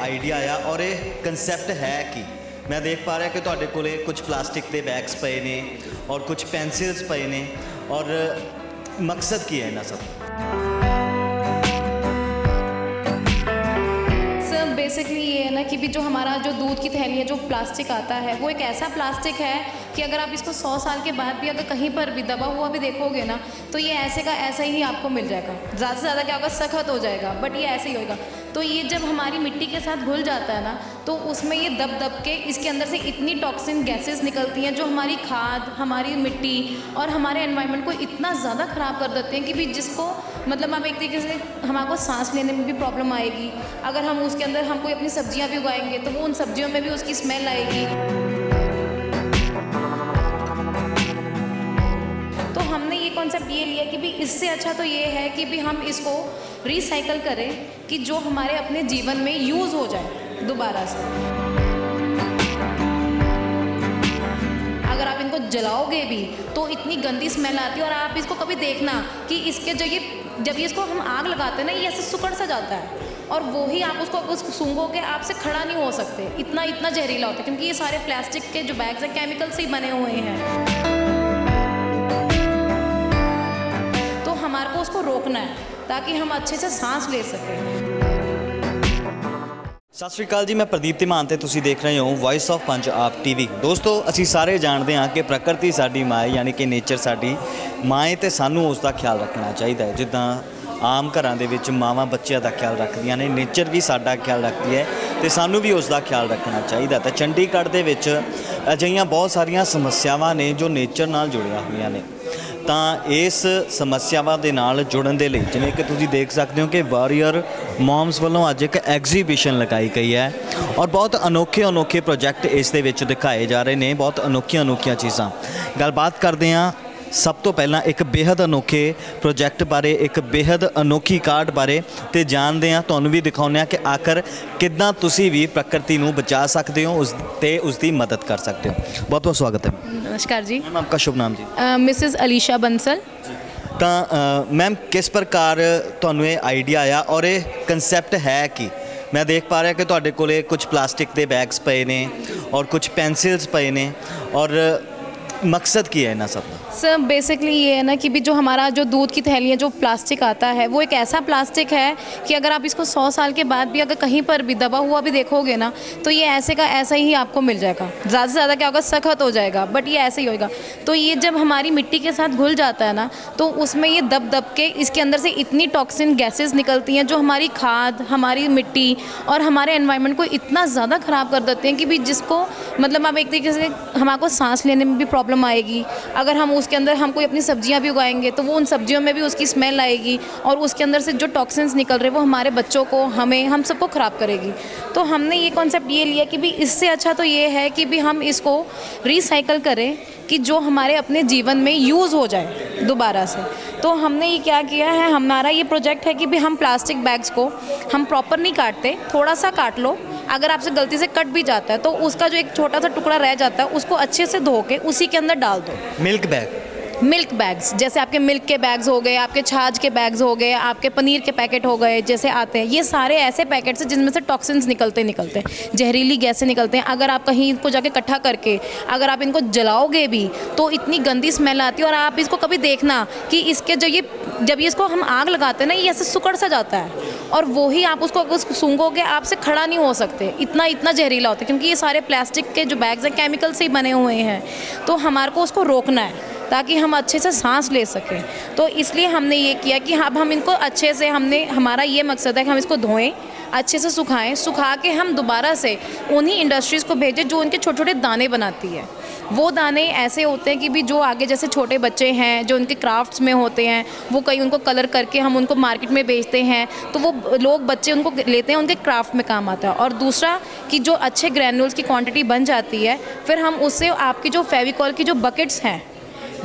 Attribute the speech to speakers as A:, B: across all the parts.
A: Idea आया और ये कंसैप्ट है कि मैं देख पा रहा कि तुहाडे कोले कुछ प्लास्टिक के बैग्स पे ने और कुछ पेंसिल्स पे ने और मकसद की है इन्हां सब?
B: बेसिकली ये है ना कि भी जो हमारा जो दूध की थैली है, जो प्लास्टिक आता है, वो एक ऐसा प्लास्टिक है कि अगर आप इसको 100 साल के बाद भी अगर कहीं पर भी दबा हुआ भी देखोगे ना, तो ये ऐसे का ऐसा ही आपको मिल जाएगा। ज़्यादा से ज़्यादा क्या होगा, सख्त हो जाएगा, बट ये ऐसे ही होगा। तो ये जब हमारी मिट्टी के साथ घुल जाता है ना, तो उसमें ये दब दब के इसके अंदर से इतनी टॉक्सिन गैसेस निकलती हैं जो हमारी खाद, हमारी मिट्टी और हमारे एनवायरनमेंट को इतना ज़्यादा ख़राब कर देते हैं कि भी जिसको मतलब आप एक तरीके से हमारे सांस लेने में भी प्रॉब्लम आएगी। अगर हम उसके अंदर हम कोई अपनी सब्जियां भी उगाएंगे तो वो उन सब्जियों में भी उसकी स्मेल आएगी। तो हमने ये कॉन्सेप्ट ये लिया कि भी इससे अच्छा तो ये है कि भी हम इसको रिसाइकल करें कि जो हमारे अपने जीवन में यूज़ हो जाए दोबारा से। अगर आप इनको जलाओगे भी तो इतनी गंदी स्मेल आती है, और आप इसको कभी देखना कि इसके जब ये इसको हम आग लगाते हैं ना, ये ऐसे सुकड़ सा जाता है, और वो ही आप उसको सूंघोगे आपसे खड़ा नहीं हो सकते, इतना जहरीला होता है, क्योंकि ये सारे प्लास्टिक के जो बैग्स हैं केमिकल से ही बने हुए हैं। तो हमारे को उसको रोकना है ताकि हम अच्छे से सांस ले सकें।
A: सत श्री अकाल जी, मैं प्रदीप ਧੀਮਾਨ ਤੇ ਤੁਸੀਂ देख रहे हो वॉइस ऑफ पंजाब टीवी। दोस्तों ਅਸੀਂ ਸਾਰੇ ਜਾਣਦੇ ਹਾਂ ਕਿ प्रकृति साडी माँ है, यानी कि नेचर साडी माँ है, तो सानू उसका ख्याल रखना चाहिए। जिद्दां आम घरां दे विच मावां बच्चों का ख्याल रखदियां ने, नेचर भी साडा ख्याल रखती है तो सानू भी उसका ख्याल रखना चाहिए। तो चंडीगढ़ दे विच अजिहियां बहुत सारियां समस्यावां ने जो नेचर नाल जुड़िया हुई ने। तो इस समस्यावां दे नाल जुड़न दे लई जिवें कि तुसीं देख सकते हो कि वारियर मॉम्स वालों अज एक एग्जीबिशन लगाई गई है और बहुत अनोखे प्रोजेक्ट इस दे विच दिखाए जा रहे हैं, बहुत अनोखियां चीज़ां। गलबात करते हैं सब तो पहला एक बेहद अनोखे प्रोजेक्ट बारे, एक बेहद अनोखी कार्ड बारे, तो जानते हैं, तुहानूं भी दिखाउने कि आखिर किद्दां तुसीं भी प्रकृति नूं बचा सकते हो, उसकी मदद कर सकते हो। बहुत बहुत स्वागत है।
B: नमस्कार जी।
A: मैम आपका शुभ नाम जी?
B: मिसेस अलीशा बंसल।
A: तो मैम किस प्रकार तुहानूं ये आइडिया आया और ये कंसैप्ट है कि मैं देख पा रहा कि तुहाडे कोले कुछ प्लास्टिक के बैग्स पे ने और कुछ पेंसिल्स पे ने और मकसद की है इन्हां सब?
B: सर बेसिकली ये है ना कि भी जो हमारा जो दूध की थैली है, जो प्लास्टिक आता है, वो एक ऐसा प्लास्टिक है कि अगर आप इसको 100 साल के बाद भी अगर कहीं पर भी दबा हुआ भी देखोगे ना, तो ये ऐसे का ऐसा ही आपको मिल जाएगा। ज़्यादा से ज़्यादा क्या होगा, सख्त हो जाएगा, बट ये ऐसे ही होगा। तो ये जब हमारी मिट्टी के साथ घुल जाता है ना, तो उसमें ये दब दब के इसके अंदर से इतनी टॉक्सिन गैसेस निकलती हैं जो हमारी खाद, हमारी मिट्टी और हमारे एनवायरनमेंट को इतना ज़्यादा ख़राब कर देते हैं कि भी जिसको मतलब आप एक तरीके से हमारे सांस लेने में भी प्रॉब्लम आएगी। अगर हम उसके अंदर हम कोई अपनी सब्जियां भी उगाएंगे तो वो उन सब्जियों में भी उसकी स्मेल आएगी, और उसके अंदर से जो टॉक्सिन्स निकल रहे वो हमारे बच्चों को, हमें, हम सबको ख़राब करेगी। तो हमने ये कॉन्सेप्ट ये लिया कि भी इससे अच्छा तो ये है कि भी हम इसको रिसाइकल करें कि जो हमारे अपने जीवन में यूज़ हो जाए दोबारा से। तो हमने ये क्या किया है, हमारा ये प्रोजेक्ट है कि भी हम प्लास्टिक बैग्स को हम प्रॉपर नहीं काटते, थोड़ा सा काट लो। अगर आपसे गलती से कट भी जाता है तो उसका जो एक छोटा सा टुकड़ा रह जाता है उसको अच्छे से धो के उसी के अंदर डाल दो। मिल्क बैग्स, जैसे आपके मिल्क के बैग्स हो गए, आपके छाछ के बैग्स हो गए, आपके पनीर के पैकेट हो गए, जैसे आते हैं, ये सारे ऐसे पैकेट्स हैं जिनमें से टॉक्सिन्स निकलते हैं, जहरीली गैसें निकलते हैं। अगर आप कहीं इनको जाके इकट्ठा करके अगर आप इनको जलाओगे भी तो इतनी गंदी स्मेल आती है, और आप इसको कभी देखना कि इसके जब ये इसको हम आग लगाते हैं ना, ये ऐसे सुकड़ सा जाता है, और वो ही आप उसको सूंघोगे आपसे खड़ा नहीं हो सकते, इतना जहरीला होता है, क्योंकि ये सारे प्लास्टिक के जो बैग्स हैं केमिकल से ही बने हुए हैं। तो हमारे को उसको रोकना है ताकि हम अच्छे से सांस ले सकें। तो इसलिए हमने ये किया कि अब हम इनको अच्छे से, हमारा ये मकसद है कि हम इसको धोएं, अच्छे से सुखाएं, सुखा के हम दोबारा से उन्हीं इंडस्ट्रीज़ को भेजें जो उनके छोटे छोटे दाने बनाती है। वो दाने ऐसे होते हैं कि भी जो आगे जैसे छोटे बच्चे हैं जो उनके क्राफ्ट्स में होते हैं, वो कहीं उनको कलर करके हम उनको मार्केट में बेचते हैं, तो वो लोग बच्चे उनको लेते हैं, उनके क्राफ्ट में काम आता है। और दूसरा कि जो अच्छे ग्रैन्यूल्स की क्वांटिटी बन जाती है, फिर हम उससे आपकी जो फेविकॉल की जो बकेट्स हैं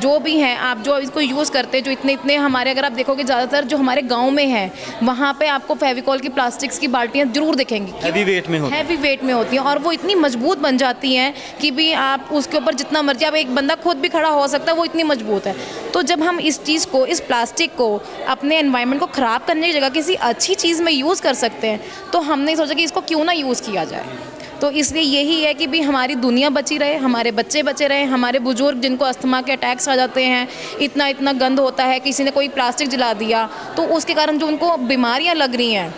B: जो भी हैं आप जो इसको यूज़ करते हैं, जो इतने इतने हमारे, अगर आप देखोगे ज़्यादातर जो हमारे गाँव में है वहाँ पे आपको फेविकॉल की प्लास्टिक्स की बाल्टियाँ जरूर दिखेंगी,
A: हैवी वेट में होती है।
B: हैवी वेट में होती हैं और वो इतनी मजबूत बन जाती हैं कि भी आप उसके ऊपर जितना मर्जी, आप एक बंदा खुद भी खड़ा हो सकता है, वो इतनी मजबूत है। तो जब हम इस चीज़ को, इस प्लास्टिक को अपने एनवायरनमेंट को ख़राब करने की जगह किसी अच्छी चीज़ में यूज़ कर सकते हैं, तो हमने सोचा कि इसको क्यों ना यूज़ किया जाए। तो इसलिए यही है कि भी हमारी दुनिया बची रहे, हमारे बच्चे बचे रहे, हमारे बुजुर्ग जिनको अस्थमा के अटैक्स आ जाते हैं, इतना इतना गंद होता है, किसी ने कोई प्लास्टिक जला दिया तो उसके कारण जो उनको बीमारियां लग रही हैं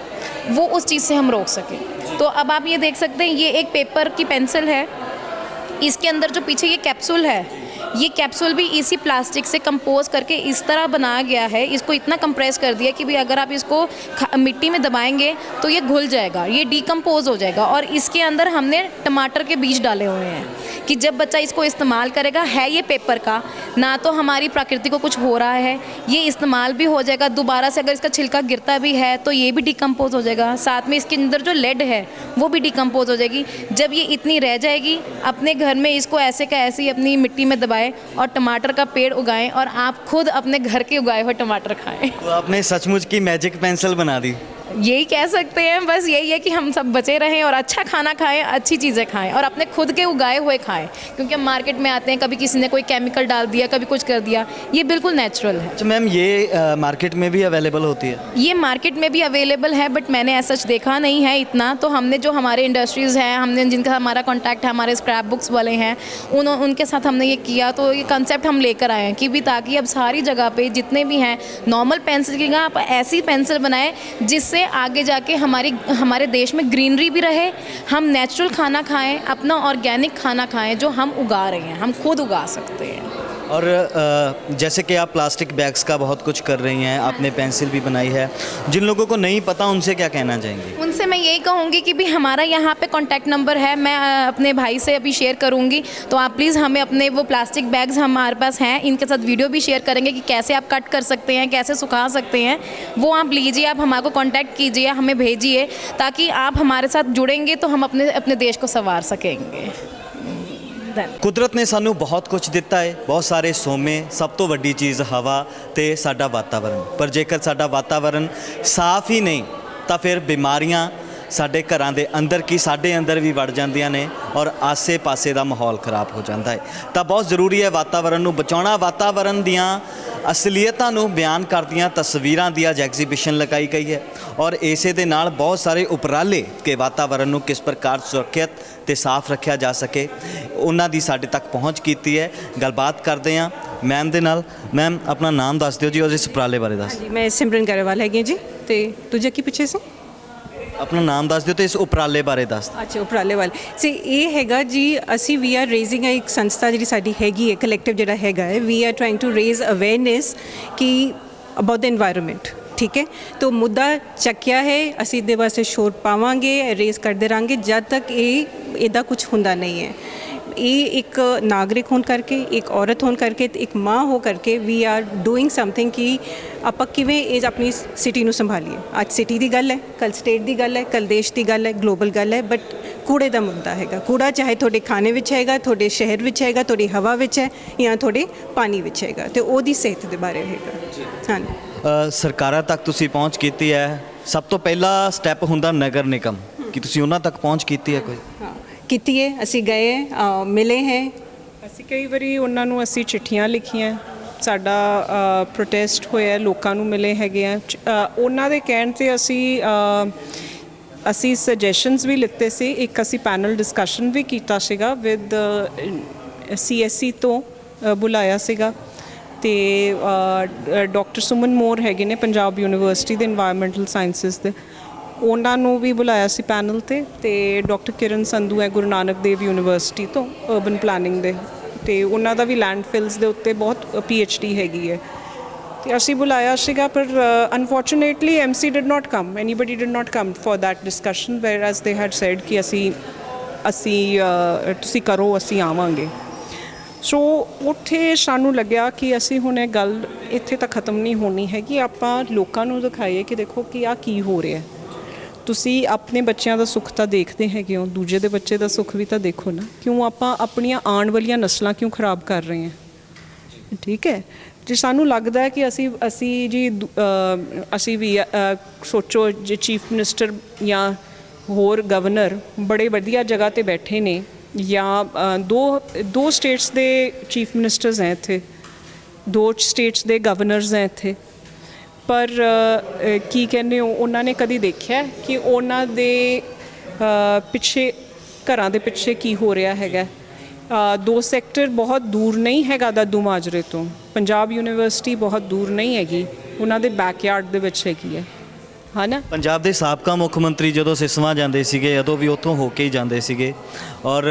B: वो उस चीज़ से हम रोक सकें। तो अब आप ये देख सकते हैं, ये एक पेपर की पेंसिल है, इसके अंदर जो पीछे ये कैप्सूल है, ये कैप्सूल भी इसी प्लास्टिक से कंपोज करके इस तरह बनाया गया है। इसको इतना कंप्रेस कर दिया कि भी अगर आप इसको मिट्टी में दबाएंगे तो ये घुल जाएगा, ये डिकम्पोज हो जाएगा। और इसके अंदर हमने टमाटर के बीज डाले हुए हैं कि जब बच्चा इसको इस्तेमाल करेगा, है ये पेपर का, ना तो हमारी प्रकृति को कुछ हो रहा है, ये इस्तेमाल भी हो जाएगा, दोबारा से अगर इसका छिलका गिरता भी है तो ये भी डिकम्पोज हो जाएगा, साथ में इसके अंदर जो लेड है वो भी डिकम्पोज हो जाएगी। जब ये इतनी रह जाएगी, अपने घर में इसको ऐसे का ऐसे ही अपनी मिट्टी में दबाएं और टमाटर का पेड़ उगाएं और आप खुद अपने घर के उगाए हुए टमाटर खाएं।
A: तो आपने सचमुच की मैजिक पेंसिल बना दी।
B: यही कह सकते हैं, बस यही है कि हम सब बचे रहें और अच्छा खाना खाएं, अच्छी चीज़ें खाएं और अपने खुद के उगाए हुए खाएं, क्योंकि हम मार्केट में आते हैं, कभी किसी ने कोई केमिकल डाल दिया, कभी कुछ कर दिया, ये बिल्कुल नेचुरल है।
A: अच्छा मैम, ये मार्केट में भी अवेलेबल होती है?
B: ये मार्केट में भी अवेलेबल है, बट मैंने ऐसा सच देखा नहीं है इतना। तो हमने जो हमारे इंडस्ट्रीज़ हैं, हमने जिनका हमारा कॉन्टैक्ट है, हमारे स्क्रैप बुक्स वाले हैं, उनके साथ हमने ये किया, तो ये कंसेप्ट हम लेकर आए हैं कि भी ताकि अब सारी जगह पे जितने भी हैं नॉर्मल पेंसिल की जगह आप ऐसी पेंसिल बनाएं जिससे आगे जाके हमारे देश में ग्रीनरी भी रहे, हम नेचुरल खाना खाएं, अपना ऑर्गेनिक खाना खाएं जो हम उगा रहे हैं, हम खुद उगा सकते हैं।
A: और जैसे कि आप प्लास्टिक बैग्स का बहुत कुछ कर रही हैं, आपने पेंसिल भी बनाई है, जिन लोगों को नहीं पता उनसे क्या कहना चाहेंगी?
B: उनसे मैं यही कहूँगी कि भी हमारा यहाँ पे कॉन्टैक्ट नंबर है, मैं अपने भाई से अभी शेयर करूँगी, तो आप प्लीज़ हमें अपने वो प्लास्टिक बैग्स हमारे पास हैं, इनके साथ वीडियो भी शेयर करेंगे कि कैसे आप कट कर सकते हैं, कैसे सुखा सकते हैं, वो आप लीजिए, आप हमारे को कॉन्टैक्ट कीजिए, हमें भेजिए, ताकि आप हमारे साथ जुड़ेंगे तो हम अपने देश को संवार सकेंगे।
A: ਕੁਦਰਤ ਨੇ ਸਾਨੂੰ ਬਹੁਤ ਕੁਝ ਦਿੱਤਾ ਹੈ, ਬਹੁਤ ਸਾਰੇ ਸੋਮੇ, ਸਭ ਤੋਂ ਵੱਡੀ ਚੀਜ਼ ਹਵਾ ਤੇ ਸਾਡਾ ਵਾਤਾਵਰਣ। ਪਰ ਜੇਕਰ ਸਾਡਾ ਵਾਤਾਵਰਣ ਸਾਫ਼ ਹੀ ਨਹੀਂ ਤਾਂ ਫਿਰ ਬਿਮਾਰੀਆਂ ਸਾਡੇ ਘਰਾਂ ਦੇ ਅੰਦਰ ਕੀ ਸਾਡੇ ਅੰਦਰ ਵੀ ਵੜ ਜਾਂਦੀਆਂ ਨੇ ਔਰ ਆਸੇ-ਪਾਸੇ ਦਾ ਮਾਹੌਲ ਖਰਾਬ ਹੋ ਜਾਂਦਾ ਹੈ। ਤਾਂ ਬਹੁਤ ਜ਼ਰੂਰੀ ਹੈ ਵਾਤਾਵਰਣ ਨੂੰ ਬਚਾਉਣਾ। ਵਾਤਾਵਰਣ ਦੀਆਂ ਅਸਲੀਅਤਾਂ ਨੂੰ ਬਿਆਨ ਕਰਦੀਆਂ ਤਸਵੀਰਾਂ ਦੀ ਅੱਜ ਐਗਜ਼ੀਬਿਸ਼ਨ ਲਗਾਈ ਗਈ ਹੈ ਔਰ ਇਸੇ ਦੇ ਨਾਲ ਬਹੁਤ ਸਾਰੇ ਉਪਰਾਲੇ ਕਿ ਵਾਤਾਵਰਣ ਨੂੰ ਕਿਸ ਪ੍ਰਕਾਰ ਸੁਰੱਖਿਅਤ ਤੇ ਸਾਫ਼ ਰੱਖਿਆ ਜਾ ਸਕੇ ਉਹਨਾਂ ਦੀ ਸਾਡੇ ਤੱਕ ਪਹੁੰਚ ਕੀਤੀ ਹੈ। ਗੱਲਬਾਤ ਕਰਦੇ ਹਾਂ ਮੈਮ ਦੇ ਨਾਲ। ਮੈਮ ਆਪਣਾ ਨਾਮ ਦੱਸ ਦਿਓ ਜੀ ਔਰ ਇਸ ਉਪਰਾਲੇ ਬਾਰੇ ਦੱਸ ਦਿਓ।
C: ਜੀ ਮੈਂ ਸਿਮਰਨ ਗਰੇਵਾਲ ਹੈਗੀ ਜੀ, ਤੇ ਦੂਜਾ ਕੀ ਪਿੱਛੇ ਸੀ?
A: ਆਪਣਾ ਨਾਮ ਦੱਸ ਦਿਓ ਤੇ ਇਸ ਉਪਰਾਲੇ ਬਾਰੇ ਦੱਸ ਦਿਓ।
C: ਅੱਛਾ, ਉਪਰਾਲੇ ਵਾਲੇ ਸੇ ਇਹ ਹੈਗਾ ਜੀ, ਅਸੀਂ ਵੀ ਆਰ ਰੇਜ਼ਿੰਗ ਇੱਕ ਸੰਸਥਾ ਜਿਹੜੀ ਸਾਡੀ ਹੈਗੀ ਹੈ, ਕਲੈਕਟਿਵ ਜਿਹੜਾ ਹੈਗਾ ਹੈ, we are trying to raise awareness ਕਿ ਅਬਾਊਟ ਦ এনवायरमेंट। ठीक है, तो मुद्दा ਚੱਕਿਆ है, ਅਸੀਂ ਇਹਦੇ ਵਾਸਤੇ ਸ਼ੋਰ ਪਾਵਾਂਗੇ, ਰੇਜ਼ ਕਰਦੇ ਰਹਾਂਗੇ ਜਦ ਤੱਕ ਇਹਦਾ ਕੁਝ ਹੁੰਦਾ ਨਹੀਂ ਹੈ। ਇਹ ਇੱਕ ਨਾਗਰਿਕ ਹੋਣ ਕਰਕੇ, ਇੱਕ ਔਰਤ ਹੋਣ ਕਰਕੇ, ਤੇ ਇੱਕ ਮਾਂ ਹੋ ਕਰਕੇ ਵੀ ਆਰ ਡੂਇੰਗ ਸਮਥਿੰਗ ਕਿ ਆਪਾਂ ਕਿਵੇਂ ਇਹ ਆਪਣੀ ਸਿਟੀ ਨੂੰ ਸੰਭਾਲੀਏ। ਅੱਜ ਸਿਟੀ ਦੀ ਗੱਲ ਹੈ, ਕੱਲ ਸਟੇਟ ਦੀ ਗੱਲ ਹੈ, ਕੱਲ ਦੇਸ਼ ਦੀ ਗੱਲ ਹੈ, ਗਲੋਬਲ ਗੱਲ ਹੈ, ਬਟ ਕੂੜੇ ਦਾ ਮੁੱਦਾ ਹੈਗਾ। ਕੂੜਾ ਚਾਹੇ ਤੁਹਾਡੇ ਖਾਣੇ ਵਿੱਚ ਹੈਗਾ, ਤੁਹਾਡੇ ਸ਼ਹਿਰ ਵਿੱਚ ਹੈਗਾ, ਤੁਹਾਡੀ ਹਵਾ ਵਿੱਚ ਹੈ ਜਾਂ ਤੁਹਾਡੇ ਪਾਣੀ ਵਿੱਚ ਹੈਗਾ, ਤੇ ਉਹਦੀ ਸਿਹਤ ਦੇ ਬਾਰੇ ਹੈਗਾ। ਹਾਂਜੀ,
A: ਸਰਕਾਰਾਂ ਤੱਕ ਤੁਸੀਂ ਪਹੁੰਚ ਕੀਤੀ ਹੈ। ਸਭ ਤੋਂ ਪਹਿਲਾ ਸਟੈਪ ਹੁੰਦਾ ਨਗਰ ਨਿਗਮ, ਕਿ ਤੁਸੀਂ ਉਹਨਾਂ ਤੱਕ ਪਹੁੰਚ ਕੀਤੀ ਹੈ ਕੋਈ?
C: ਹਾਂ ਕੀਤੀ ਹੈ, ਅਸੀਂ ਗਏ, ਮਿਲੇ ਹੈ।
D: ਅਸੀਂ ਕਈ ਵਾਰੀ ਉਹਨਾਂ ਨੂੰ ਅਸੀਂ ਚਿੱਠੀਆਂ ਲਿਖੀਆਂ, ਸਾਡਾ ਪ੍ਰੋਟੈਸਟ ਹੋਇਆ, ਲੋਕਾਂ ਨੂੰ ਮਿਲੇ ਹੈਗੇ ਆ। ਉਹਨਾਂ ਦੇ ਕਹਿਣ 'ਤੇ ਅਸੀਂ ਸੁਜੈਸ਼ਨਸ ਵੀ ਲਿੱਤੇ ਸੀ। ਇੱਕ ਅਸੀਂ ਪੈਨਲ ਡਿਸਕਸ਼ਨ ਵੀ ਕੀਤਾ ਸੀਗਾ ਵਿਦ CSE ਤੋਂ ਬੁਲਾਇਆ ਸੀਗਾ, ਤੇ ਡਾਕਟਰ ਸੁਮਨ ਮੋਰ ਹੈਗੇ ਨੇ ਪੰਜਾਬ ਯੂਨੀਵਰਸਿਟੀ ਦੇ ਇਨਵਾਇਰਮੈਂਟਲ ਸਾਇੰਸਿਸ ਦੇ, ਉਹਨਾਂ ਨੂੰ ਵੀ ਬੁਲਾਇਆ ਸੀ ਪੈਨਲ 'ਤੇ ਡਾਕਟਰ ਕਿਰਨ ਸੰਧੂ ਹੈ ਗੁਰੂ ਨਾਨਕ ਦੇਵ ਯੂਨੀਵਰਸਿਟੀ ਤੋਂ ਅਰਬਨ ਪਲਾਨਿੰਗ ਦੇ, ਅਤੇ ਉਹਨਾਂ ਦਾ ਵੀ ਲੈਂਡਫਿਲਸ ਦੇ ਉੱਤੇ ਬਹੁਤ PhD ਹੈਗੀ ਹੈ, ਅਤੇ ਅਸੀਂ ਬੁਲਾਇਆ ਸੀਗਾ। ਪਰ unfortunately MC did not come, anybody did not come for that discussion, whereas they had said ਕਿ ਅਸੀਂ ਤੁਸੀਂ ਕਰੋ, ਅਸੀਂ ਆਵਾਂਗੇ। ਸੋ ਉੱਥੇ ਸਾਨੂੰ ਲੱਗਿਆ ਕਿ ਅਸੀਂ ਹੁਣ ਇਹ ਗੱਲ ਇੱਥੇ ਤਾਂ ਖ਼ਤਮ ਨਹੀਂ ਹੋਣੀ ਹੈਗੀ, ਆਪਾਂ ਲੋਕਾਂ ਨੂੰ ਦਿਖਾਈਏ ਕਿ ਦੇਖੋ ਕਿ ਆਹ ਕੀ ਹੋ ਰਿਹਾ। ਤੁਸੀਂ ਆਪਣੇ ਬੱਚਿਆਂ ਦਾ ਸੁੱਖ ਤਾਂ ਦੇਖਦੇ ਹੈਗੇ ਹੋ, ਦੂਜੇ ਦੇ ਬੱਚੇ ਦਾ ਸੁੱਖ ਵੀ ਤਾਂ ਦੇਖੋ ਨਾ। ਕਿਉਂ ਆਪਾਂ ਆਪਣੀਆਂ ਆਉਣ ਵਾਲੀਆਂ ਨਸਲਾਂ ਕਿਉਂ ਖਰਾਬ ਕਰ ਰਹੇ ਹਾਂ? ਠੀਕ ਹੈ। ਜੇ ਸਾਨੂੰ ਲੱਗਦਾ ਹੈ ਕਿ ਅਸੀਂ ਜੀ ਅਸੀਂ ਵੀ ਸੋਚੋ ਜੇ ਚੀਫ ਮਿਨਿਸਟਰ ਜਾਂ ਹੋਰ ਗਵਰਨਰ ਬੜੇ ਵਧੀਆ ਜਗ੍ਹਾ ਤੇ ਬੈਠੇ ਨੇ, ਜਾਂ ਦੋ ਸਟੇਟਸ ਦੇ ਚੀਫ ਮਿਨਿਸਟਰਸ ਹੈ ਇੱਥੇ, 2 ਸਟੇਟਸ ਦੇ ਗਵਰਨਰਸ ਹੈ ਇੱਥੇ, ਪਰ ਕੀ ਕਹਿੰਦੇ ਹੋ, ਉਹਨਾਂ ਨੇ ਕਦੀ ਦੇਖਿਆ ਕਿ ਉਹਨਾਂ ਦੇ ਪਿੱਛੇ, ਘਰਾਂ ਦੇ ਪਿੱਛੇ ਕੀ ਹੋ ਰਿਹਾ ਹੈਗਾ। 2 ਸੈਕਟਰ ਬਹੁਤ ਦੂਰ ਨਹੀਂ ਹੈਗਾ ਦਾਦੂ ਮਾਜਰੇ ਤੋਂ, ਪੰਜਾਬ ਯੂਨੀਵਰਸਿਟੀ ਬਹੁਤ ਦੂਰ ਨਹੀਂ ਹੈਗੀ, ਉਹਨਾਂ ਦੇ ਬੈਕਯਾਰਡ ਦੇ ਵਿੱਚ ਹੈਗੀ ਹੈ, ਹੈ ਨਾ।
A: ਪੰਜਾਬ ਦੇ ਸਾਬਕਾ ਮੁੱਖ ਮੰਤਰੀ ਜਦੋਂ ਸਿਸਵਾਂ ਜਾਂਦੇ ਸੀਗੇ ਉਦੋਂ ਵੀ ਉੱਥੋਂ ਹੋ ਕੇ ਹੀ ਜਾਂਦੇ ਸੀਗੇ, ਔਰ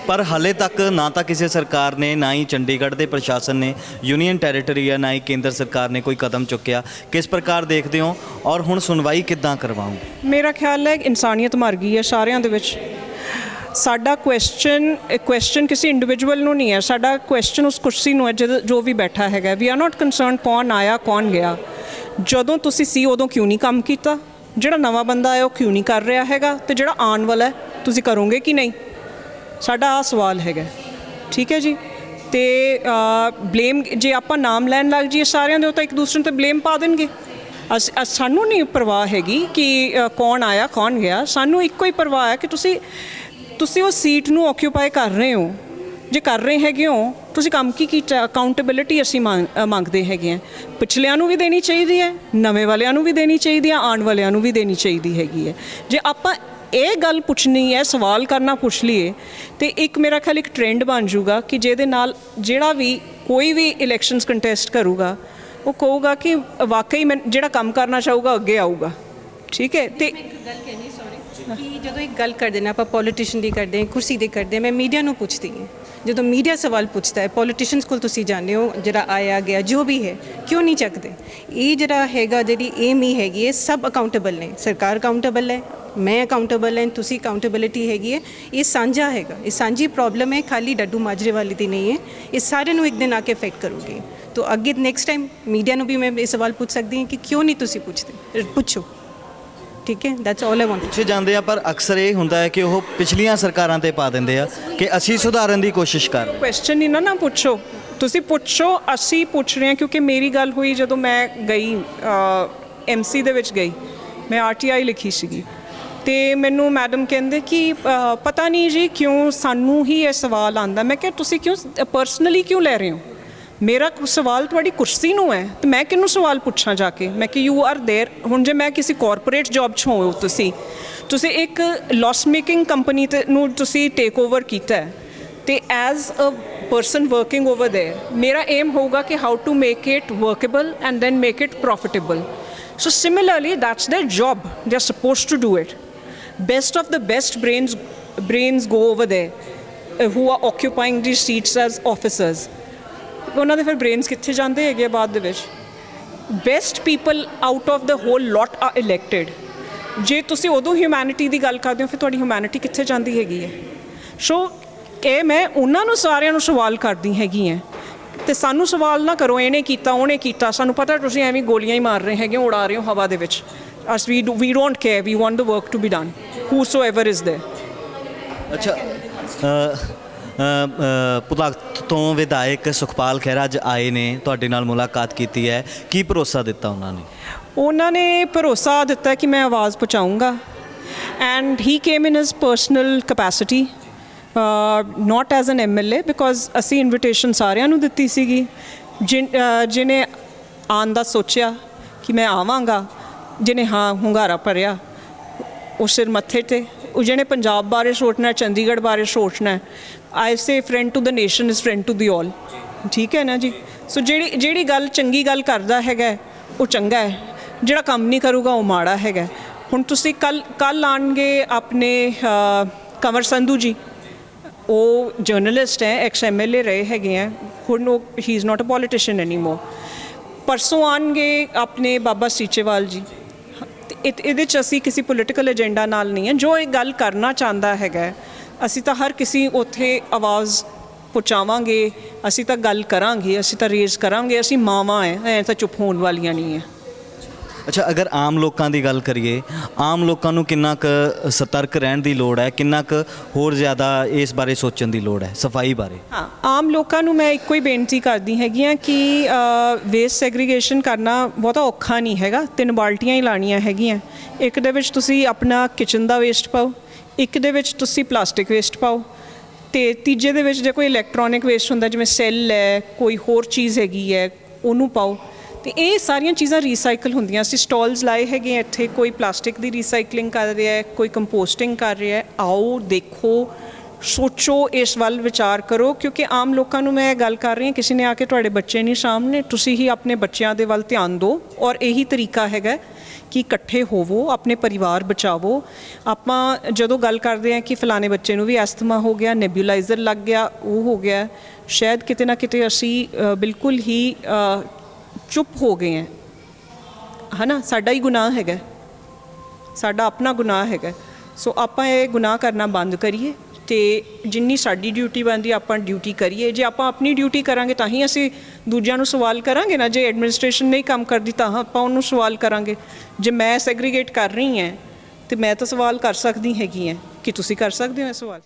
A: ਪਰ ਹਾਲੇ ਤੱਕ ਨਾ ਤਾਂ ਕਿਸੇ ਸਰਕਾਰ ਨੇ, ਨਾ ਹੀ ਚੰਡੀਗੜ੍ਹ ਦੇ ਪ੍ਰਸ਼ਾਸਨ ਨੇ, ਯੂਨੀਅਨ ਟੈਰੀਟਰੀ ਹੈ, ਨਾ ਹੀ ਕੇਂਦਰ ਸਰਕਾਰ ਨੇ ਕੋਈ ਕਦਮ ਚੁੱਕਿਆ। ਕਿਸ ਪ੍ਰਕਾਰ ਦੇਖਦੇ ਹੋ ਔਰ ਹੁਣ ਸੁਣਵਾਈ ਕਿੱਦਾਂ ਕਰਵਾਉਂਗੇ?
D: ਮੇਰਾ ਖਿਆਲ ਹੈ ਇਨਸਾਨੀਅਤ ਮਰ ਗਈ ਹੈ ਸਾਰਿਆਂ ਦੇ ਵਿੱਚ। ਸਾਡਾ ਕੁਐਸਚਨ ਕਿਸੇ ਇੰਡੀਵਿਜੂਅਲ ਨੂੰ ਨਹੀਂ ਹੈ, ਸਾਡਾ ਕੁਐਸਚਨ ਉਸ ਕੁਰਸੀ ਨੂੰ ਹੈ ਜੋ ਵੀ ਬੈਠਾ ਹੈਗਾ। ਵੀ ਆਰ ਨਾਟ ਕੰਸਰਨ ਕੌਣ ਆਇਆ ਕੌਣ ਗਿਆ। ਜਦੋਂ ਤੁਸੀਂ ਸੀ ਉਦੋਂ ਕਿਉਂ ਨਹੀਂ ਕੰਮ ਕੀਤਾ, ਜਿਹੜਾ ਨਵਾਂ ਬੰਦਾ ਆਇਆ ਉਹ ਕਿਉਂ ਨਹੀਂ ਕਰ ਰਿਹਾ ਹੈਗਾ, ਤੇ ਜਿਹੜਾ ਆਉਣ ਵਾਲਾ ਤੁਸੀਂ ਕਰੋਗੇ ਕਿ ਨਹੀਂ, ਸਾਡਾ ਆਹ ਸਵਾਲ ਹੈਗਾ। ਠੀਕ ਹੈ ਜੀ। ਤੇ ਬਲੇਮ ਜੇ ਆਪਾਂ ਨਾਮ ਲੈਣ ਲੱਗ ਜਾਈਏ ਸਾਰਿਆਂ ਦੇ, ਉਹ ਤਾਂ ਇੱਕ ਦੂਸਰੇ 'ਤੇ ਬਲੇਮ ਪਾ ਦੇਣਗੇ। ਸਾਨੂੰ ਨਹੀਂ ਪਰਵਾਹ ਹੈਗੀ ਕਿ ਕੌਣ ਆਇਆ ਕੌਣ ਗਿਆ, ਸਾਨੂੰ ਇੱਕੋ ਹੀ ਪਰਵਾਹ ਹੈ ਕਿ ਤੁਸੀਂ ਉਹ ਸੀਟ ਨੂੰ ਆਕਿਊਪਾਈ ਕਰ ਰਹੇ ਹੋ। ਜੇ ਕਰ ਰਹੇ ਹੈਗੇ ਹੋ ਤੁਸੀਂ ਕੰਮ ਕੀ ਕੀਤਾ। ਅਕਾਊਂਟੇਬਿਲਿਟੀ ਅਸੀਂ ਮੰਗਦੇ ਹੈਗੇ ਹਾਂ, ਪਿਛਲਿਆਂ ਨੂੰ ਵੀ ਦੇਣੀ ਚਾਹੀਦੀ ਹੈ, ਨਵੇਂ ਵਾਲਿਆਂ ਨੂੰ ਵੀ ਦੇਣੀ ਚਾਹੀਦੀ ਹੈ, ਆਉਣ ਵਾਲਿਆਂ ਨੂੰ ਵੀ ਦੇਣੀ ਚਾਹੀਦੀ ਹੈਗੀ ਹੈ। ਜੇ ਆਪਾਂ ਇਹ ਗੱਲ ਪੁੱਛਣੀ ਹੈ, ਸਵਾਲ ਕਰਨਾ ਪੁੱਛ ਲਈਏ, ਤੇ ਇੱਕ ਮੇਰਾ ਖਿਆਲ ਇੱਕ ਟ੍ਰੈਂਡ ਬਣ ਜਾਊਗਾ ਕਿ ਜਿਹਦੇ ਨਾਲ ਜਿਹੜਾ ਵੀ ਕੋਈ ਵੀ ਇਲੈਕਸ਼ਨਸ ਕੰਟੈਸਟ ਕਰੂਗਾ ਉਹ ਕਹੂਗਾ ਕਿ ਵਾਕਈ ਮੈਂ ਜਿਹੜਾ ਕੰਮ ਕਰਨਾ ਚਾਹੂਗਾ ਅੱਗੇ ਆਊਗਾ। ਠੀਕ ਹੈ। ਤੇ
C: ਗੱਲ ਕਹਿਣੀ ਕਿ ਜਦੋਂ ਇੱਕ ਗੱਲ ਕਰਦੇ ਨੇ ਆਪਾਂ ਪੋਲੀਟੀਸ਼ੀਅਨ ਦੀ ਕਰਦੇ ਹਾਂ, ਕੁਰਸੀ ਦੀ ਕਰਦੇ ਹਾਂ, ਮੈਂ ਮੀਡੀਆ ਨੂੰ ਪੁੱਛਦੀ ਹਾਂ, ਜਦੋਂ ਮੀਡੀਆ ਸਵਾਲ ਪੁੱਛਦਾ ਹੈ ਪੋਲੀਟੀਸ਼ੀਅਨਸ ਕੋਲ, ਤੁਸੀਂ ਜਾਣਦੇ ਹੋ ਜਿਹੜਾ ਆਇਆ ਗਿਆ ਜੋ ਵੀ ਹੈ ਕਿਉਂ ਨਹੀਂ ਚੱਕਦੇ। ਇਹ ਜਿਹੜਾ ਹੈਗਾ ਜਿਹੜੀ ਏਮ ਹੀ ਹੈਗੀ ਹੈ, ਸਭ ਅਕਾਊਂਟੇਬਲ ਨੇ, ਸਰਕਾਰ ਅਕਾਊਂਟੇਬਲ ਹੈ, ਮੈਂ ਅਕਾਊਂਟੇਬਲ ਹੈ, ਤੁਸੀਂ ਅਕਾਊਂਟੇਬਿਲਿਟੀ ਹੈਗੀ ਹੈ। ਇਹ ਸਾਂਝਾ ਹੈਗਾ, ਇਹ ਸਾਂਝੀ ਪ੍ਰੋਬਲਮ ਹੈ, ਖਾਲੀ ਡੱਡੂ ਮਾਜਰੇ ਵਾਲੀ ਦੀ ਨਹੀਂ ਹੈ। ਇਹ ਸਾਰਿਆਂ ਨੂੰ ਇੱਕ ਦਿਨ ਆ ਕੇ ਅਫੈਕਟ ਕਰੂਗੀ। ਤਾਂ ਅੱਗੇ ਨੈਕਸਟ ਟਾਈਮ ਮੀਡੀਆ ਨੂੰ ਵੀ ਮੈਂ ਇਹ ਸਵਾਲ ਪੁੱਛ ਸਕਦੀ ਹਾਂ ਕਿ ਕਿਉਂ ਨਹੀਂ ਤੁਸੀਂ ਪੁੱਛਦੇ, ਪੁੱਛੋ। ਠੀਕ ਹੈ, ਦੈਟਸ ਆਲ ਆਈ ਵਾਂਟ।
A: ਪੁੱਛੇ ਜਾਂਦੇ ਆ, ਪਰ ਅਕਸਰ ਇਹ ਹੁੰਦਾ ਹੈ ਕਿ ਉਹ ਪਿਛਲੀਆਂ ਸਰਕਾਰਾਂ ਤੇ ਪਾ ਦਿੰਦੇ ਆ ਕਿ ਅਸੀਂ ਸੁਧਾਰਨ ਦੀ ਕੋਸ਼ਿਸ਼ ਕਰ ਰਹੇ।
D: ਕੁਐਸਚਨ ਹੀ ਨਾ ਪੁੱਛੋ, ਤੁਸੀਂ ਪੁੱਛੋ। ਅਸੀਂ ਪੁੱਛ ਰਹੇ ਹਾਂ ਕਿਉਂਕਿ ਮੇਰੀ ਗੱਲ ਹੋਈ ਜਦੋਂ ਮੈਂ ਗਈ MC ਦੇ ਵਿੱਚ ਗਈ, ਮੈਂ RTI ਲਿਖੀ ਸੀਗੀ, ਤੇ ਮੈਨੂੰ ਮੈਡਮ ਕਹਿੰਦੇ ਕਿ ਪਤਾ ਨਹੀਂ ਜੀ ਕਿਉਂ ਸਾਨੂੰ ਹੀ ਇਹ ਸਵਾਲ ਆਉਂਦਾ। ਮੈਂ ਕਿਹਾ ਤੁਸੀਂ ਕਿਉਂ ਪਰਸਨਲੀ ਕਿਉਂ ਲੈ ਰਹੇ ਹੋ, ਮੇਰਾ ਸਵਾਲ ਤੁਹਾਡੀ ਕੁਰਸੀ ਨੂੰ ਹੈ, ਤੇ ਮੈਂ ਕਿਹਨੂੰ ਸਵਾਲ ਪੁੱਛਾਂ ਜਾ ਕੇ। ਮੈਂ ਕਿ ਯੂ ਆਰ ਦੇਅਰ। ਹੁਣ ਜੇ ਮੈਂ ਕਿਸੇ ਕਾਰਪੋਰੇਟ ਜੌਬ 'ਚ ਹੋ, ਤੁਸੀਂ ਇੱਕ ਲਾਸ ਮੇਕਿੰਗ ਕੰਪਨੀ ਨੂੰ ਤੁਸੀਂ ਟੇਕ ਓਵਰ ਕੀਤਾ ਹੈ, ਤੇ as a person working over there ਮੇਰਾ ਏਮ ਹੋਊਗਾ ਕਿ how to make it workable and then make it profitable. So similarly that's their job, they are supposed to do it. Best of the best brains go over there who are occupying these seats as officers. ਉਹਨਾਂ ਦੇ ਫਿਰ ਬ੍ਰੇਨਸ ਕਿੱਥੇ ਜਾਂਦੇ ਹੈਗੇ ਬਾਅਦ ਦੇ ਵਿੱਚ। Best people out of the whole lot are elected. ਜੇ ਤੁਸੀਂ ਉਦੋਂ ਹਿਊਮੈਨਿਟੀ ਦੀ ਗੱਲ ਕਰਦੇ ਹੋ, ਫਿਰ ਤੁਹਾਡੀ ਹਿਊਮੈਨਿਟੀ ਕਿੱਥੇ ਜਾਂਦੀ ਹੈਗੀ ਹੈ। ਸੋ ਇਹ ਮੈਂ ਉਹਨਾਂ ਨੂੰ ਸਾਰਿਆਂ ਨੂੰ ਸਵਾਲ ਕਰਦੀ ਹੈਗੀ ਹੈ, ਤੇ ਸਾਨੂੰ ਸਵਾਲ ਨਾ ਕਰੋ ਇਹਨੇ ਕੀਤਾ ਉਹਨੇ ਕੀਤਾ। ਸਾਨੂੰ ਪਤਾ ਤੁਸੀਂ ਐਵੇਂ ਗੋਲੀਆਂ ਹੀ ਮਾਰ ਰਹੇ ਹੈਗੇ, ਉਡਾ ਰਹੇ ਹੋ ਹਵਾ ਦੇ ਵਿੱਚ। As we don't care, we want the work to be done, whosoever is there.
A: ਅੱਛਾ, ਭੁਲੱਥ ਤੋਂ ਵਿਧਾਇਕ ਸੁਖਪਾਲ ਖਹਿਰਾ ਅੱਜ ਆਏ ਨੇ, ਤੁਹਾਡੇ ਨਾਲ ਮੁਲਾਕਾਤ ਕੀਤੀ ਹੈ, ਕੀ ਭਰੋਸਾ ਦਿੱਤਾ ਉਹਨਾਂ ਨੇ?
D: ਉਹਨਾਂ ਨੇ ਭਰੋਸਾ ਦਿੱਤਾ ਕਿ ਮੈਂ ਆਵਾਜ਼ ਪਹੁੰਚਾਊਂਗਾ, and he came in his personal capacity, not as an MLA, because ਅਸੀਂ ਇਨਵੀਟੇਸ਼ਨ ਸਾਰਿਆਂ ਨੂੰ ਦਿੱਤੀ ਸੀਗੀ। ਜਿਹਨੇ ਆਉਣ ਦਾ ਸੋਚਿਆ ਕਿ ਮੈਂ ਆਵਾਂਗਾ, ਜਿਹਨੇ ਹਾਂ ਹੁੰਗਾਰਾ ਭਰਿਆ ਉਹ ਸਿਰ ਮੱਥੇ 'ਤੇ, ਉਹ ਜਿਹਨੇ ਪੰਜਾਬ ਬਾਰੇ ਸੋਚਣਾ, ਚੰਡੀਗੜ੍ਹ ਬਾਰੇ ਸੋਚਣਾ, I say friend to the nation is friend to the all. ਠੀਕ ਹੈ ਨਾ ਜੀ। ਸੋ ਜਿਹੜੀ ਗੱਲ ਚੰਗੀ ਗੱਲ ਕਰਦਾ ਹੈਗਾ ਉਹ ਚੰਗਾ ਹੈ, ਜਿਹੜਾ ਕੰਮ ਨਹੀਂ ਕਰੂਗਾ ਉਹ ਮਾੜਾ ਹੈਗਾ। ਹੁਣ ਤੁਸੀਂ ਕੱਲ ਆਉਣਗੇ ਆਪਣੇ ਕੰਵਰ ਸੰਧੂ ਜੀ, ਉਹ ਜਰਨਲਿਸਟ ਹੈ, ਐਕਸ MLA ਰਹੇ ਹੈਗੇ ਹੈ, ਹੁਣ ਉਹ he is not a politician anymore. ਪਰਸੋਂ ਆਉਣਗੇ ਆਪਣੇ ਬਾਬਾ ਸੀਚੇਵਾਲ ਜੀ। ਇਹਦੇ 'ਚ ਅਸੀਂ ਕਿਸੇ ਪੋਲੀਟੀਕਲ ਏਜੰਡਾ ਨਾਲ ਨਹੀਂ ਹੈ। ਜੋ ਇਹ ਗੱਲ ਕਰਨਾ ਚਾਹੁੰਦਾ ਹੈਗਾ, ਅਸੀਂ ਤਾਂ ਹਰ ਕਿਸੇ ਉੱਥੇ ਆਵਾਜ਼ ਪਹੁੰਚਾਵਾਂਗੇ, ਅਸੀਂ ਤਾਂ ਗੱਲ ਕਰਾਂਗੇ, ਅਸੀਂ ਤਾਂ ਰੇਜ਼ ਕਰਾਂਗੇ। ਅਸੀਂ ਮਾਵਾਂ ਐ ਤਾਂ ਚੁੱਪ ਹੋਣ ਵਾਲੀਆਂ ਨਹੀਂ ਹੈ।
A: ਅੱਛਾ, ਅਗਰ ਆਮ ਲੋਕਾਂ ਦੀ ਗੱਲ ਕਰੀਏ, ਆਮ ਲੋਕਾਂ ਨੂੰ ਕਿੰਨਾ ਕੁ ਸਤਰਕ ਰਹਿਣ ਦੀ ਲੋੜ ਹੈ, ਕਿੰਨਾ ਕੁ ਹੋਰ ਜ਼ਿਆਦਾ ਇਸ ਬਾਰੇ ਸੋਚਣ ਦੀ ਲੋੜ ਹੈ ਸਫਾਈ ਬਾਰੇ?
D: ਹਾਂ, ਆਮ ਲੋਕਾਂ ਨੂੰ ਮੈਂ ਇੱਕੋ ਹੀ ਬੇਨਤੀ ਕਰਦੀ ਹੈਗੀ ਆ ਕਿ ਵੇਸਟ ਸੈਗਰੀਗੇਸ਼ਨ ਕਰਨਾ ਬਹੁਤਾ ਔਖਾ ਨਹੀਂ ਹੈਗਾ। 3 ਬਾਲਟੀਆਂ ਹੀ ਲਾਣੀਆਂ ਹੈਗੀਆਂ। ਇੱਕ ਦੇ ਵਿੱਚ ਤੁਸੀਂ ਆਪਣਾ ਕਿਚਨ ਦਾ ਵੇਸਟ ਪਾਓ, ਇੱਕ ਦੇ ਵਿੱਚ ਤੁਸੀਂ ਪਲਾਸਟਿਕ ਵੇਸਟ ਪਾਓ, ਤੇ ਤੀਜੇ ਦੇ ਵਿੱਚ ਜੇ ਕੋਈ ਇਲੈਕਟ੍ਰੋਨਿਕ ਵੇਸਟ ਹੁੰਦਾ, ਜਿਵੇਂ ਸੈੱਲ ਹੈ, ਕੋਈ ਹੋਰ ਚੀਜ਼ ਹੈਗੀ ਹੈ, ਉਹਨੂੰ ਪਾਓ। ਤੇ ਇਹ ਸਾਰੀਆਂ ਚੀਜ਼ਾਂ ਰੀਸਾਈਕਲ ਹੁੰਦੀਆਂ। ਅਸੀਂ ਸਟਾਲਸ ਲਾਏ ਹੈਗੇ ਇੱਥੇ, ਕੋਈ ਪਲਾਸਟਿਕ ਦੀ ਰੀਸਾਈਕਲਿੰਗ ਕਰ ਰਿਹਾ ਹੈ, ਕੋਈ ਕੰਪੋਸਟਿੰਗ ਕਰ ਰਿਹਾ ਹੈ। ਆਓ ਦੇਖੋ, ਸੋਚੋ, ਇਸ ਵੱਲ ਵਿਚਾਰ ਕਰੋ, ਕਿਉਂਕਿ ਆਮ ਲੋਕਾਂ ਨੂੰ ਮੈਂ ਗੱਲ ਕਰ ਰਹੀ ਹਾਂ, ਕਿਸੇ ਨੇ ਆ ਕੇ ਤੁਹਾਡੇ ਬੱਚੇ ਨਹੀਂ ਸਾਹਮਣੇ, ਤੁਸੀਂ ਹੀ ਆਪਣੇ ਬੱਚਿਆਂ ਦੇ ਵੱਲ ਧਿਆਨ ਦਿਓ। ਔਰ ਇਹੀ ਤਰੀਕਾ ਹੈਗਾ ਕਿ ਇਕੱਠੇ ਹੋਵੋ, ਆਪਣੇ ਪਰਿਵਾਰ ਬਚਾਵੋ। ਆਪਾਂ ਜਦੋਂ ਗੱਲ ਕਰਦੇ ਹਾਂ ਕਿ ਫਲਾਣੇ ਬੱਚੇ ਨੂੰ ਵੀ ਐਸਥਮਾ ਹੋ ਗਿਆ, ਨੈਬੂਲਾਈਜ਼ਰ ਲੱਗ ਗਿਆ, ਉਹ ਹੋ ਗਿਆ, ਸ਼ਾਇਦ ਕਿਤੇ ਨਾ ਕਿਤੇ ਅਸੀਂ ਬਿਲਕੁਲ ਹੀ ਚੁੱਪ ਹੋ ਗਏ ਹਾਂ, ਹੈ ਨਾ। ਸਾਡਾ ਹੀ ਗੁਨਾਹ ਹੈਗਾ, ਸਾਡਾ ਆਪਣਾ ਗੁਨਾਹ ਹੈਗਾ। ਸੋ ਆਪਾਂ ਇਹ ਗੁਨਾਹ ਕਰਨਾ ਬੰਦ ਕਰੀਏ ਤੇ ਜਿੰਨੀ ਸਾਡੀ ਡਿਊਟੀ ਬਣਦੀ ਆਪਾਂ ਡਿਊਟੀ ਕਰੀਏ। ਜੇ ਆਪਾਂ ਆਪਣੀ ਡਿਊਟੀ ਕਰਾਂਗੇ ਤਾਂ ਹੀ ਅਸੀਂ ਦੂਜਿਆਂ ਨੂੰ ਸਵਾਲ ਕਰਾਂਗੇ ਨਾ। ਜੇ ਐਡਮਿਨਿਸਟ੍ਰੇਸ਼ਨ ਨਹੀਂ ਕੰਮ ਕਰਦੀ ਤਾਂ ਆਪਾਂ ਉਹਨੂੰ ਸਵਾਲ ਕਰਾਂਗੇ। ਜੇ ਮੈਂ ਸੈਗਰੀਗੇਟ ਕਰ ਰਹੀ ਹਾਂ ਤੇ ਮੈਂ ਤਾਂ ਸਵਾਲ ਕਰ ਸਕਦੀ ਹੈਗੀ ਹਾਂ, ਕਿ ਤੁਸੀਂ ਕਰ ਸਕਦੇ ਹੋ ਇਹ ਸਵਾਲ?